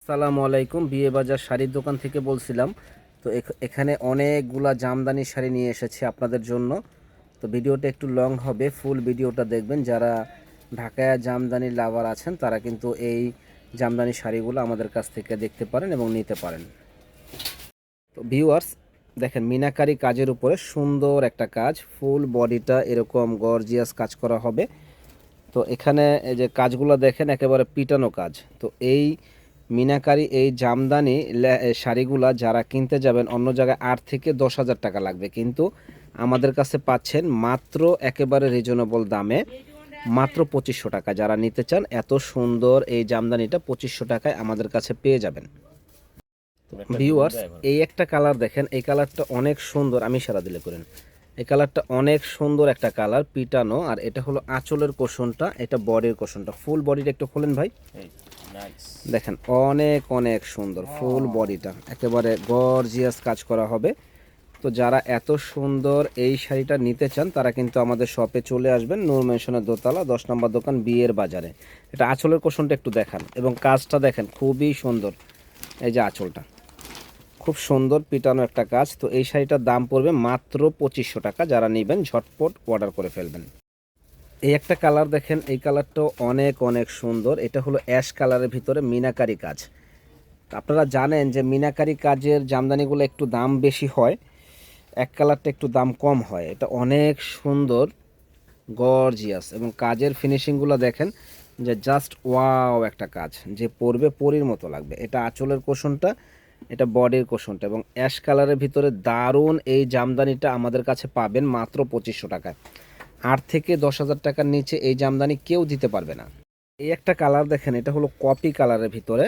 আসসালামু আলাইকুম। বিয়ে বাজার শাড়ির দোকান থেকে বলছিলাম। তো এখানে অনেকগুলা জামদানি শাড়ি নিয়ে এসেছি আপনাদের জন্য। তো ভিডিওটা একটু লং হবে, ফুল ভিডিওটা দেখবেন। যারা ঢাকায়া জামদানি লাভার আছেন তারা কিন্তু এই জামদানি শাড়িগুলো আমাদের কাছ থেকে দেখতে পারেন এবং নিতে পারেন। তো ভিউয়ার্স দেখেন, মিনাকারি কাজের উপরে সুন্দর একটা কাজ, ফুল বডিটা এরকম গর্জিয়াস কাজ করা হবে। তো এখানে এই যে কাজগুলো দেখেন, একেবারে পিটানো কাজ। তো এই মিনাকারি এই জামদানি শাড়িগুলা যারা কিনতে যাবেন অন্য জায়গায় 8 থেকে 10 হাজার টাকা লাগবে, কিন্তু আমাদের কাছে পাচ্ছেন মাত্র একেবারে রিজনেবল দামে, মাত্র 2500 টাকা। যারা নিতে চান এত সুন্দর এই জামদানিটা 2500 টাকায় আমাদের কাছে পেয়ে যাবেন। ভিউয়ার্স এই একটা কালার দেখেন, এই কালারটা অনেক সুন্দর, আমি সারা দিলে করেন। এই কালারটা অনেক সুন্দর একটা কালার, পিটানো। আর এটা হলো আঁচলের কোশনটা, এটা বডির কোশনটা। ফুল বডিটা একটু খোলেন ভাই, দেখেন অনেক অনেক সুন্দর ফুল বডিটা, একেবারে গর্জিয়াস কাজ করা হবে। তো যারা এত সুন্দর এই শাড়িটা নিতে চান তারা কিন্তু আমাদের শপে চলে আসবেন, নূর মেনশনের দোতলা 10 নম্বর দোকান, বিয়ের বাজারে। এটা আঁচলের কোশনটা একটু দেখান এবং কাজটা দেখেন খুবই সুন্দর। এই যে আঁচলটা খুব সুন্দর পিটানো একটা কাজ। তো এই শাড়িটার দাম পড়বে মাত্র 2500 টাকা। যারা নেবেন ঝটপট অর্ডার করে ফেলবেন। এই একটা কালার দেখেন, এই কালারটাও অনেক অনেক সুন্দর। এটা হলো অ্যাশ কালারের ভিতরে মিনাকারি কাজ। আপনারা জানেন যে মিনাকারি কাজের জামদানিগুলো একটু দাম বেশি হয়, এক কালারটা একটু দাম কম হয়। এটা অনেক সুন্দর গর্জিয়াস এবং কাজের ফিনিশিংগুলো দেখেন যে জাস্ট ওয়াও একটা কাজ, যে পরবে পরীর মতো লাগবে। এটা আঁচলের কোশনটা, এটা বডির কোশনটা, এবং অ্যাশ কালারের ভিতরে দারুণ এই জামদানিটা আমাদের কাছে পাবেন মাত্র 2500 টাকায়। 8 থেকে 10 হাজার টাকার নিচে এই জামদানি কেউ দিতে পারবে না। এই একটা কালার দেখেন, এটা হলো কপি কালারের ভিতরে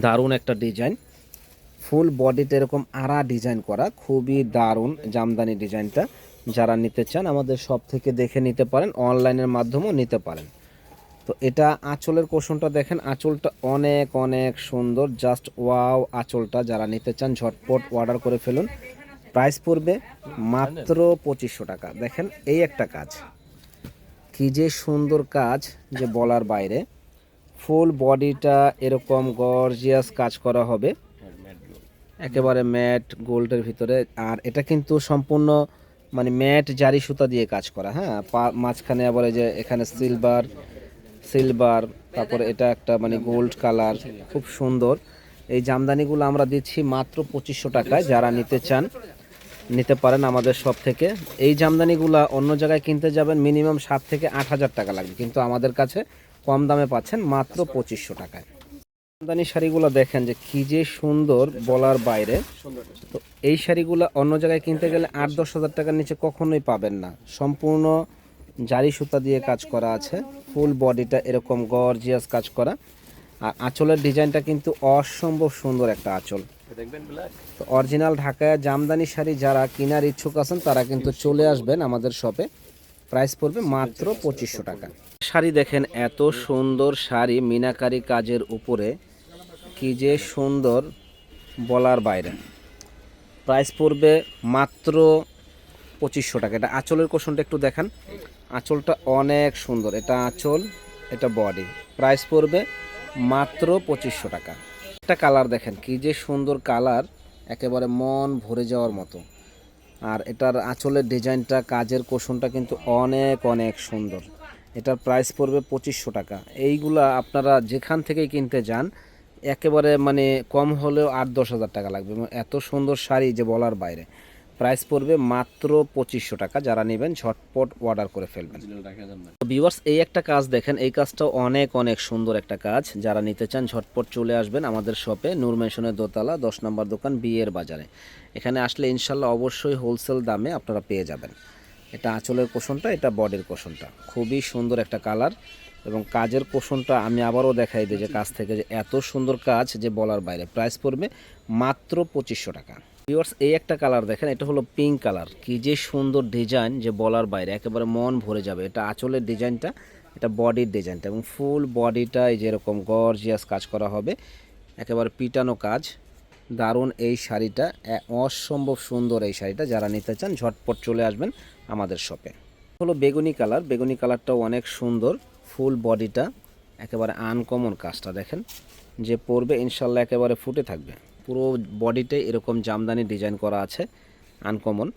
দারুণ একটা ডিজাইন, ফুল বডিতে এরকম আড়া ডিজাইন করা, খুবই দারুণ জামদানি ডিজাইনটা। যারা নিতে চান আমাদের সব থেকে দেখে নিতে পারেন, অনলাইনের মাধ্যমেও নিতে পারেন। তো এটা আঁচলের কোশনটা দেখেন, আঁচলটা অনেক অনেক সুন্দর, জাস্ট ওয়াও আঁচলটা। যারা নিতে চান ঝটপট অর্ডার করে ফেলুন। প্রাইস পড়বে মাত্র 2500 টাকা। দেখেন এই একটা কাজ, কি যে সুন্দর কাজ, যে বলার বাইরে। ফুল বডিটা এরকম গর্জিয়াস কাজ করা হবে, একেবারে ম্যাট গোল্ডের ভিতরে। আর এটা কিন্তু সম্পূর্ণ মানে ম্যাট জারি সুতা দিয়ে কাজ করা। হ্যাঁ, মাঝখানে আবার এই যে এখানে সিলভার সিলভার, তারপরে এটা একটা মানে গোল্ড কালার, খুব সুন্দর। এই জামদানিগুলো আমরা দিচ্ছি মাত্র 2500 টাকায়। যারা নিতে চান নিতে পারেন আমাদের শপ থেকে। এই জামদানিগুলো অন্য জায়গায় কিনতে যাবেন মিনিমাম 7 থেকে 8 হাজার টাকা লাগবে, কিন্তু আমাদের কাছে কম দামে পাচ্ছেন মাত্র 2500 টাকায়। জামদানি শাড়িগুলো দেখেন যে কি যে সুন্দর, বলার বাইরে। তো এই শাড়িগুলো অন্য জায়গায় কিনতে গেলে 8-10 হাজার টাকার নিচে কখনোই পাবেন না। সম্পূর্ণ জারি সুতা দিয়ে কাজ করা আছে, ফুল বডিটা এরকম গর্জিয়াস কাজ করা। আর আঁচলের ডিজাইনটা কিন্তু অসম্ভব সুন্দর একটা আঁচল। তো অরিজিনাল ঢাকায় জামদানি শাড়ি যারা কেনার ইচ্ছুক আছেন তারা কিন্তু চলে আসবেন আমাদের শপে। প্রাইস পড়বে মাত্র 2500 টাকা। শাড়ি দেখেন, এত সুন্দর শাড়ি মিনাকারি কাজের উপরে, কি যে সুন্দর, বলার বাইরে। প্রাইস পড়বে মাত্র 2500 টাকা। এটা আঁচলের কোশনটা একটু দেখান, আঁচলটা অনেক সুন্দর। এটা আঁচল, এটা বডি। প্রাইস পড়বে মাত্র 2500 টাকা। একটা কালার দেখেন, কি যে সুন্দর কালার, একেবারে মন ভরে যাওয়ার মতো। আর এটার আঁচলের ডিজাইনটা, কাজের কোশনটা কিন্তু অনেক অনেক সুন্দর। এটার প্রাইস পড়বে 2500 টাকা। এইগুলা আপনারা যেখান থেকেই কিনতে যান একেবারে মানে কম হলেও 8-10 হাজার টাকা লাগবে। এত সুন্দর শাড়ি যে বলার বাইরে। প্রাইস পড়বে মাত্র 2500 টাকা। যারা নেবেন ঝটপট অর্ডার করে ফেলবেন। ভিউয়ার্স এই একটা কাজ দেখেন, এই কাজটাও অনেক অনেক সুন্দর একটা কাজ। যারা নিতে চান ঝটপট চলে আসবেন আমাদের শপে, নূর মেনশনের দোতলা 10 নম্বর দোকান, বিয়ের বাজারে। এখানে আসলে ইনশাল্লাহ অবশ্যই হোলসেল দামে আপনারা পেয়ে যাবেন। এটা আঁচলের কোশনটা, এটা বডির কোশনটা, খুবই সুন্দর একটা কালার। এবং কাজের কোশনটা আমি আবারও দেখাই দিই যে কাজ থেকে, যে এত সুন্দর কাজ যে বলার বাইরে। প্রাইস পড়বে মাত্র 2500 টাকা। ভিউয়ার্স এই একটা কালার দেখেন, এটা হলো পিঙ্ক কালার, কি যে সুন্দর ডিজাইন যে বলার বাইরে, একেবারে মন ভরে যাবে। এটা আঁচলের ডিজাইনটা, এটা বডির ডিজাইনটা, এবং ফুল বডিটা এই যেরকম গর্জিয়াস কাজ করা হবে, একেবারে পিটানো কাজ। দারুণ এই শাড়িটা, অসম্ভব সুন্দর এই শাড়িটা। যারা নিতে চান ঝটপট চলে আসবেন আমাদের শপে। হলো বেগুনি কালার, বেগুনি কালারটাও অনেক সুন্দর, ফুল বডিটা একেবারে আনকমন কাজটা দেখেন, যে পরবে ইনশাল্লাহ একেবারে ফুটে থাকবে। পুরো বডিটাই এরকম জামদানি ডিজাইন করা আছে, আনকমন।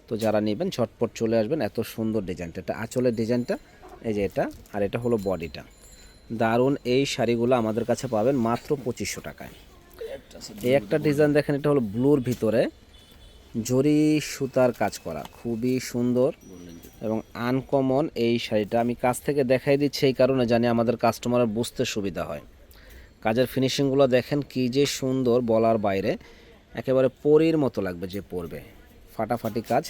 তো যারা নেবেন ঝটপট চলে আসবেন। এত সুন্দর ডিজাইনটা, এটা আঁচলের ডিজাইনটা, এই যে এটা, আর এটা হলো বডিটা। দারুণ এই শাড়িগুলো আমাদের কাছে পাবেন মাত্র 2500 টাকায়। এই একটা ডিজাইন দেখেন, এটা হলো ব্লুর ভিতরে জরি সুতার কাজ করা, খুবই সুন্দর এবং আনকমন এই শাড়িটা। আমি কাছ থেকে দেখাই দিচ্ছি এই কারণে জানি আমাদের কাস্টমারের বুঝতে সুবিধা হয়। কাজের ফিনিশিংগুলো দেখেন কি যে সুন্দর, বলার বাইরে, একেবারে পরীর মতো লাগবে যে পরবে। ফাটাফাটি কাজ।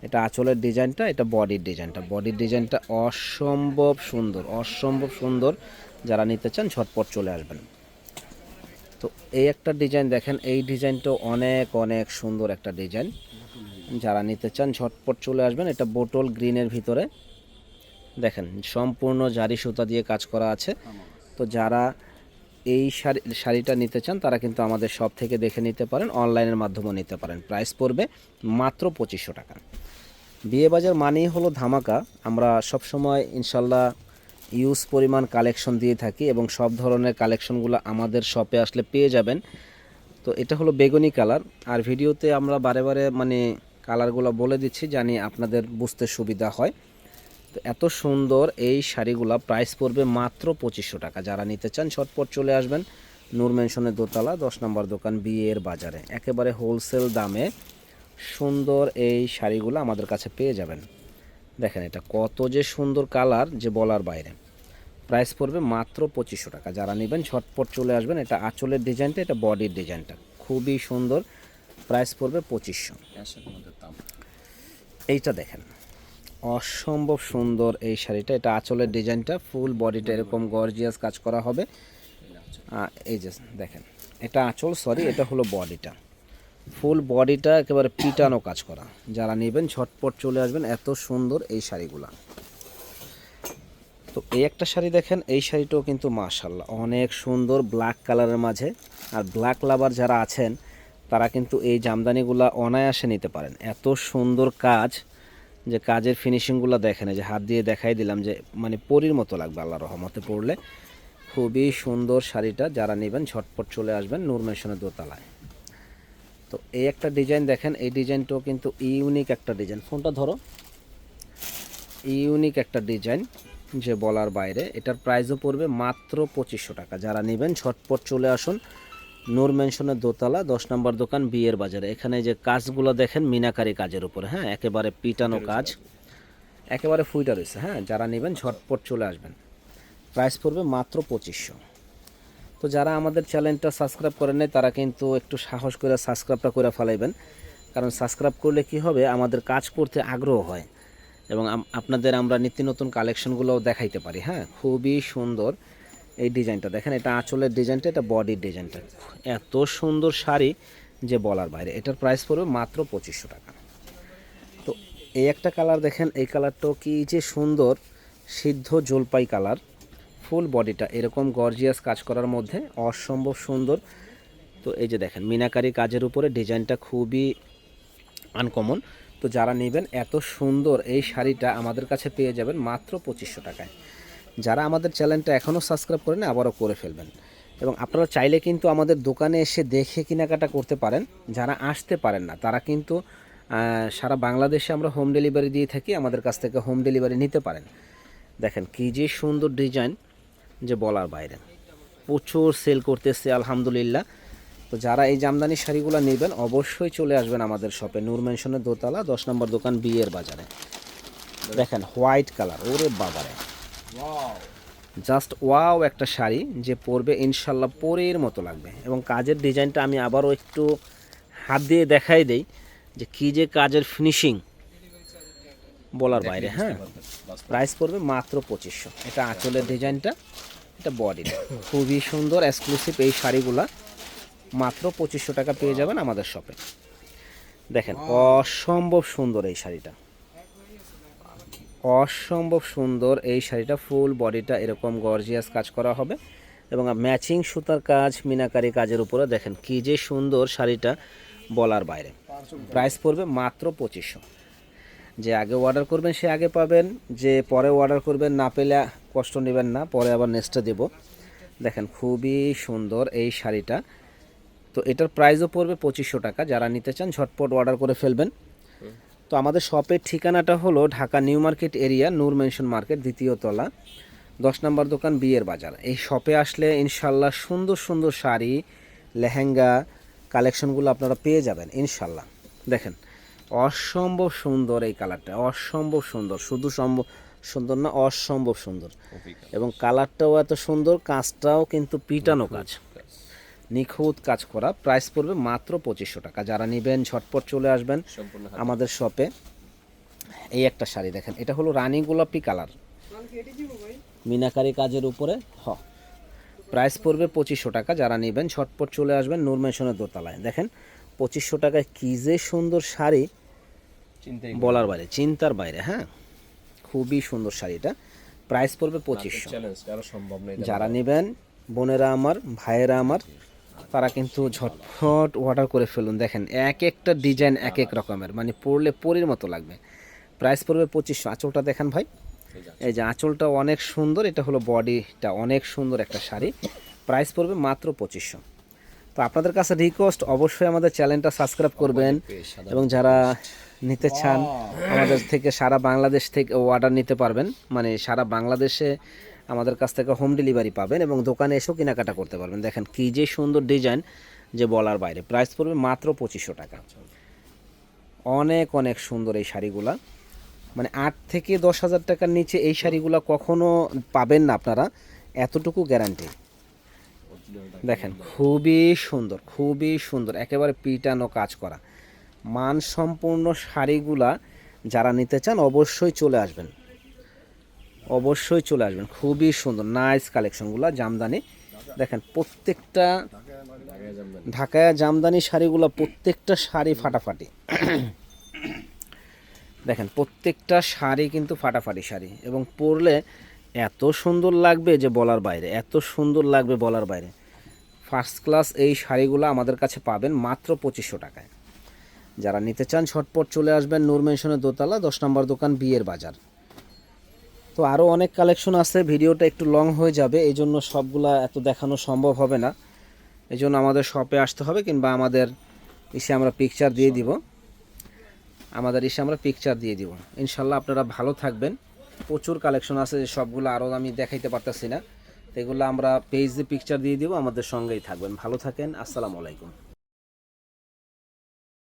এটা আঁচলের ডিজাইনটা, এটা বডির ডিজাইনটা। বডির ডিজাইনটা অসম্ভব সুন্দর, অসম্ভব সুন্দর। যারা নিতে চান ঝটপট চলে আসবেন। তো এই একটা ডিজাইন দেখেন, এই ডিজাইনটাও অনেক অনেক সুন্দর একটা ডিজাইন। যারা নিতে চান ঝটপট চলে আসবেন। এটা বোটল গ্রিনের ভিতরে দেখেন সম্পূর্ণ জারি সুতা দিয়ে কাজ করা আছে। তো যারা এই শাড়িটা নিতে চান তারা কিন্তু আমাদের শপ থেকে দেখে নিতে পারেন, অনলাইনের মাধ্যমেও নিতে পারেন। প্রাইস পড়বে মাত্র 2500 টাকা। বিয়েবাজার মানেই হলো ধামাকা। আমরা সবসময় ইনশাল্লাহ ইউজ পরিমাণ কালেকশন দিয়ে থাকি এবং সব ধরনের কালেকশনগুলো আমাদের শপে আসলে পেয়ে যাবেন। তো এটা হলো বেগুনি কালার, আর ভিডিওতে আমরা বারে বারে মানে কালারগুলো বলে দিচ্ছি জানি আপনাদের বুঝতে সুবিধা হয়। তো এত সুন্দর এই শাড়িগুলো প্রাইস পড়বে মাত্র 2500 টাকা। যারা নিতে চান ঝটপট চলে আসবেন। নূর মেনশনের দোতলা 10 নম্বর দোকান, বিয়ের বাজারে একেবারে হোলসেল দামে সুন্দর এই শাড়িগুলো আমাদের কাছে পেয়ে যাবেন। দেখেন এটা কত যে সুন্দর কালার, যে বলার বাইরে। প্রাইস পড়বে মাত্র 2500 টাকা। যারা নেবেন ঝটপট চলে আসবেন। এটা আঁচলের ডিজাইনটা, এটা বডির ডিজাইনটা খুবই সুন্দর। প্রাইস পড়বে 2500। এইটা দেখেন অসম্ভব সুন্দর এই শাড়িটা। এটা আঁচলের ডিজাইনটা, ফুল বডিটা এরকম গর্জিয়াস কাজ করা হবে। এই যে দেখেন, এটা আঁচল, সরি এটা হলো বডিটা। ফুল বডিটা একেবারে পিটানো কাজ করা। যারা নেবেন ঝটপট চলে আসবেন। এত সুন্দর এই শাড়িগুলা। তো এই একটা শাড়ি দেখেন, এই শাড়িটাও কিন্তু মাশাআল্লাহ অনেক সুন্দর, ব্ল্যাক কালারের মাঝে। আর ব্ল্যাক লাভার যারা আছেন তারা কিন্তু এই জামদানিগুলা অনায়াসে নিতে পারেন। এত সুন্দর কাজ, যে কাজের ফিনিশিংগুলো দেখেন, যে হাত দিয়ে দেখাই দিলাম, যে মানে পরীর মতো লাগবে আল্লাহর রহমতে পরলে। খুবই সুন্দর শাড়িটা। যারা নেবেন ঝটপট চলে আসবেন নূর মেনশনের দোতলায়। তো এই একটা ডিজাইন দেখেন, এই ডিজাইনটাও কিন্তু ইউনিক একটা ডিজাইন। ফোনটা ধরো। ইউনিক একটা ডিজাইন, যে বলার বাইরে। এটার প্রাইসও পড়বে মাত্র 2500 টাকা। যারা নেবেন ঝটপট চলে আসুন নূর মেনশনের দোতলা 10 নম্বর দোকান, বিয়ের বাজারে। এখানে যে কাজগুলো দেখেন মিনাকারি কাজের উপরে, হ্যাঁ একেবারে পিটানো কাজ, একেবারে ফুইটা রয়েছে। হ্যাঁ যারা নেবেন ঝটপট চলে আসবেন। প্রাইস পড়বে মাত্র 2500। তো যারা আমাদের চ্যানেলটা সাবস্ক্রাইব করেন নাই তারা কিন্তু একটু সাহস করে সাবস্ক্রাইবটা করে ফেলাইবেন। কারণ সাবস্ক্রাইব করলে কি হবে, আমাদের কাজ করতে আগ্রহ হয় এবং আপনাদের আমরা নিত্য নতুন কালেকশনগুলোও দেখাইতে পারি। হ্যাঁ খুবই সুন্দর এই ডিজাইনটা দেখেন, এটা আঁচলের ডিজাইনটা, এটা বডির ডিজাইনটা। এত সুন্দর শাড়ি যে বলার বাইরে। এটার প্রাইস পড়বে মাত্র 2500 টাকা। তো এই একটা কালার দেখেন, এই কালারটাও কি যে সুন্দর, সিদ্ধ জলপাই কালার। ফুল বডিটা এরকম গর্জিয়াস কাজ করার মধ্যে অসম্ভব সুন্দর। তো এই যে দেখেন মিনাকারি কাজের উপরে ডিজাইনটা খুবই আনকমন। তো যারা নেবেন এত সুন্দর এই শাড়িটা আমাদের কাছে পেয়ে যাবেন মাত্র 2500 টাকায়। যারা আমাদের চ্যানেলটা এখনও সাবস্ক্রাইব করেন আবারও করে ফেলবেন। এবং আপনারা চাইলে কিন্তু আমাদের দোকানে এসে দেখে কেনাকাটা করতে পারেন। যারা আসতে পারেন না তারা কিন্তু সারা বাংলাদেশে আমরা হোম ডেলিভারি দিয়ে থাকি, আমাদের কাছ থেকে হোম ডেলিভারি নিতে পারেন। দেখেন কী যে সুন্দর ডিজাইন, যে বলার বাইরে। প্রচুর সেল করতেছে আলহামদুলিল্লাহ। তো যারা এই জামদানি শাড়িগুলো নেবেন অবশ্যই চলে আসবেন আমাদের শপে, নূর মেনশনের দোতলা 10 নম্বর দোকান, বিয়ের বাজারে। দেখেন হোয়াইট কালার, ওরে বাবারে জাস্ট ওয়াও একটা শাড়ি, যে পরবে ইনশাল্লাহ পরের মতো লাগবে। এবং কাজের ডিজাইনটা আমি আবারও একটু হাত দিয়ে দেখাই দেই, যে কী যে কাজের ফিনিশিং বলার বাইরে। হ্যাঁ প্রাইস পড়বে মাত্র 2500। এটা আঁচলের ডিজাইনটা, এটা বডিটা খুবই সুন্দর এক্সক্লুসিভ এই শাড়িগুলা মাত্র 2500 টাকা পেয়ে যাবেন আমাদের শপে। দেখেন অসম্ভব সুন্দর এই শাড়িটা, অসম্ভব সুন্দর এই শাড়িটা। ফুল বডিটা এরকম গর্জিয়াস কাজ করা হবে এবং ম্যাচিং সুতার কাজ, মিনাকারি কাজের উপরে। দেখেন কী যে সুন্দর শাড়িটা বলার বাইরে। প্রাইস পড়বে মাত্র 2500। যে আগে অর্ডার করবেন সে আগে পাবেন, যে পরে অর্ডার করবেন না পেলে কষ্ট নেবেন না, পরে আবার নেক্সটে দেব। দেখেন খুবই সুন্দর এই শাড়িটা। তো এটার প্রাইসও পড়বে 2500 টাকা। যারা নিতে চান ঝটপট অর্ডার করে ফেলবেন। তো আমাদের শপের ঠিকানাটা হলো ঢাকা নিউ মার্কেট এরিয়া, নূর মেনশন মার্কেট, 2য় তলা, 10 নম্বর দোকান, বিয়ের বাজার। এই শপে আসলে ইনশাল্লাহ সুন্দর সুন্দর শাড়ি, লেহেঙ্গা কালেকশনগুলো আপনারা পেয়ে যাবেন ইনশাল্লাহ। দেখেন অসম্ভব সুন্দর এই কালারটা, অসম্ভব সুন্দর, শুধু সম্ভব সুন্দর না, অসম্ভব সুন্দর। এবং কালারটাও এত সুন্দর, কাজটাও কিন্তু পিটানো কাজ, নিখুঁত কাজ করা। প্রাইস পড়বে মাত্র 2500 টাকা। যারা নেবেন ঝটপট চলে আসবেন আমাদের শপে। এই একটা শাড়ি দেখেন, এটা হলো রানী গোলাপি কালার, মিনাকারি কাজের উপরে। প্রাইস পড়বে 2500 টাকা। যারা নেবেন ঝটপট চলে আসবেন নূর মেনশনের দোতলায়। দেখেন 2500 টাকায় কী যে সুন্দর শাড়ি, বলার বাইরে, চিন্তার বাইরে। হ্যাঁ, খুবই সুন্দর শাড়িটা। প্রাইস পড়বে 2500। যারা নেবেন বোনেরা আমার, ভাইয়েরা আমার, তারা কিন্তু ঝটফট অর্ডার করে ফেলুন। দেখেন এক একটা ডিজাইন এক এক রকমের, মানে পরলে পরীর মতো লাগবে। প্রাইস পড়বে 2500। আঁচলটা দেখেন ভাই, এই যে আঁচলটা অনেক সুন্দর, এটা হলো বডিটা, অনেক সুন্দর একটা শাড়ি। প্রাইস পড়বে মাত্র 2500। তো আপনাদের কাছে রিকোয়েস্ট, অবশ্যই আমাদের চ্যানেলটা সাবস্ক্রাইব করবেন, এবং যারা নিতে চান আমাদের থেকে সারা বাংলাদেশ থেকে অর্ডার নিতে পারবেন, মানে সারা বাংলাদেশে আমাদের কাছ থেকে হোম ডেলিভারি পাবেন, এবং দোকানে এসেও কেনাকাটা করতে পারবেন। দেখেন কী যে সুন্দর ডিজাইন, যে বলার বাইরে। প্রাইস পড়বে মাত্র 2500 টাকা। অনেক অনেক সুন্দর এই শাড়িগুলা, মানে 8 থেকে 10,000 টাকার নিচে এই শাড়িগুলো কখনো পাবেন না আপনারা, এতটুকু গ্যারান্টি। দেখেন খুবই সুন্দর, খুবই সুন্দর, একেবারে পিটানো কাজ করা মানসম্পন্ন শাড়িগুলা। যারা নিতে চান অবশ্যই চলে আসবেন, অবশ্যই চলে আসবেন। খুবই সুন্দর নাইস কালেকশনগুলো, জামদানি। দেখেন প্রত্যেকটা ঢাকায়া জামদানি শাড়িগুলো, প্রত্যেকটা শাড়ি ফাটাফাটি। দেখেন প্রত্যেকটা শাড়ি কিন্তু ফাটাফাটি শাড়ি, এবং পরলে এত সুন্দর লাগবে যে বলার বাইরে, এত সুন্দর লাগবে বলার বাইরে। ফার্স্ট ক্লাস এই শাড়িগুলো আমাদের কাছে পাবেন মাত্র 2500 টাকায়। যারা নিতে চান ঝটপট চলে আসবেন নূর মেনশনের দোতলা, 10 নম্বর দোকান, বিয়ের বাজার। তো আরও অনেক কালেকশন আছে, ভিডিওটা একটু লং হয়ে যাবে, এই জন্য সবগুলা এত দেখানো সম্ভব হবে না। এই জন্য আমাদের শপে আসতে হবে, কিংবা আমাদের এসে আমরা পিকচার দিয়ে দিব, ইনশাল্লাহ। আপনারা ভালো থাকবেন। প্রচুর কালেকশন আছে, সবগুলো আরও আমি দেখাইতে পারতেছি না, এগুলো আমরা পেজে পিকচার দিয়ে দিব। আমাদের সঙ্গেই থাকবেন, ভালো থাকেন। আসসালামু আলাইকুম।